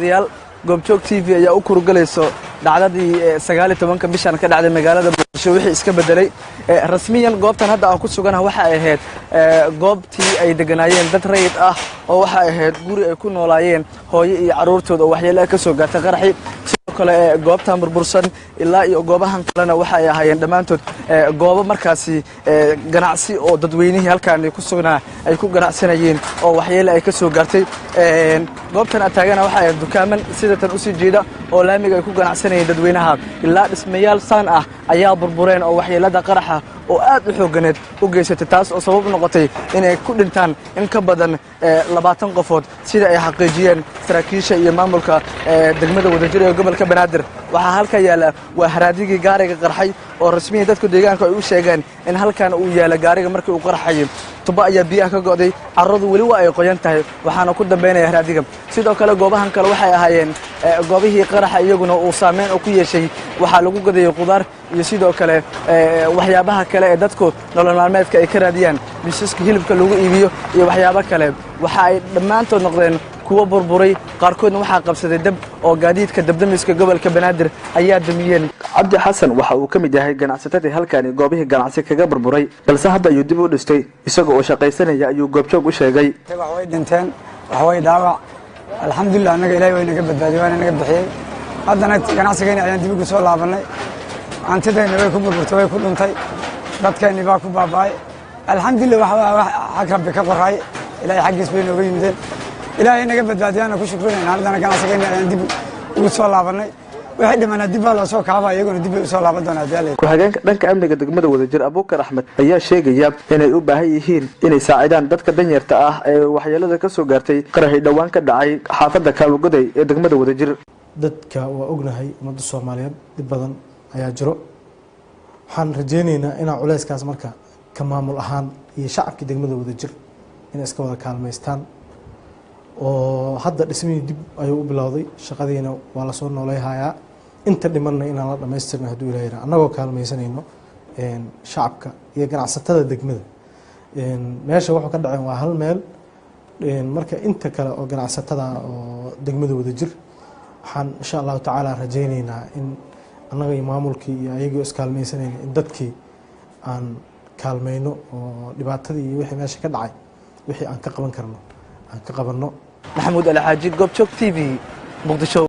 Real Goobtii TV ayaa u kurgalayso dhacdadii 19 bishan ka dhacday magaalada Muqdisho wixii iska bedelay rasmiyan goobtan hadda aan ku suganahay waxa ay ahayd goobtii ay deganayeen dad rayid ah oo waxa ay ahayd guri ay ku noolaayeen hooyo iyo caruurtooda oo waxyeello ka soo gaartay qaraxii sidoo kale goobtan burbursan ilaa iyo goobahan kalena waxa ay ahaayeen dhamaantood goobo markaasi ganacsi oo dadweynaha halkaan ku sugnaa ay ku ganacsanayeen oo waxyeello ay ka soo gaartay goobtan taagana waxa ay dukaaman sida tan u sii jeeda oo laamiga ay ku ganacsanayeen dadweynaha ilaa dhismayaal saan ah ayaa burbureen oo waxyeelada qaraxa oo aad u xooganeed u geysatay taas oo sabab noqotay inay ku dhintaan in ka badan 20 qofood sida ay xaqiijiyeen saraakiisha iyo maamulka degmada wadajir ee gobolka Banaadir waxa halka yaala waa haraadigii gaariga qarxay oo rasmiyan dadka deegaanka ay u sheegeen in halkan uu yaala gaariga markii uu qarxay tuba ayaa biyaha ka go'day carradu wali waa ay qoyan tahay waxaana ku dambeynaya haraadiga sidoo kale goobahan kale waxay ahaayeen goobihii qaraxa iyaguna uu saameyn ku yeeshay waxa lagu gaday qudaar iyo sidoo kale waxyaabaha kale ee dadku nolol maalmeedka ay ka raadiyaan miisaska hilibka lagu iibiyo iyo waxyaabo kale waxa ay dhamaantood noqdeen kuwa burburay qaarkoodna waxa qabsaday dab oo gaadiidka dabdamiska gobolka Banaadir ayaa damiyeen Cabdi Xasan waxa uu kamid yahay ganacsatada halkaan goobihii ganacsi kaga burburay balse hadda ayuu dib u dhistay isagoo oo shaqaysanaya ayuu goobjoog u sheegay wax way dhinteen wax way dhaawac alxamdulillah anaga ilaahay way naga badbaadiyay waana naga bixiyay haddana ganacsigeena ayaan dib ugu soo laabanay antidayna way ku burburtay way ku dhuntay dadkeena baa ku baabay alxamdulillah wax rabbi ka qoray ilaahay xaqiis bay nooga yimideen ilaahay naga badbaadiyana ku shukrinayna haddana ganacsigeena ayaan dib ugu soo laabanay waxay dhimanaa dib la soo kaaba iyaguna dib u soo laaban doonaa daalay ku xigeenka dhanka amniga degmada Wadajir Abuukar Axmed ayaa sheegaya inay u baahan yihiin inay saacidaan dadka danyarta ah ee waxyeelada ka soo gaartay qaraxii dhawaan ka dhacay xaafadda Kaalugoday ee degmada Wadajir dadka waa ognahay umada Soomaaliyeed dib badan ayaa jiro waxaan rajaynaynaa in culayskaas marka ka maamul ahaan iyo shacabka degmada Wadajir inay iska wada kaalmeystaan oo hadda dhismihii dib ayuu u bilowday shaqadiina waa la soo nooleeyahay inta dhimanna inaan la dhameystirno haduu ilaahay anagoo kaalmeysanayno shacabka iyo ganacsatada degmada meesha wuxuu ka dhacay waa hal meel marka inta kale oo ganacsatada oo degmada Wadajir waxaan insha Allah taala rajaynaynaa in anaga iyo maamulkii iyo ayagoo iskaalmeysanayno in dadkii aan kaalmeyno oo dhibaatadii iyo wixii meesha ka dhacay wixii aan ka qaban karno aan ka qabanno Maxamuud Alxaaji Goobtii TV Muqdisho.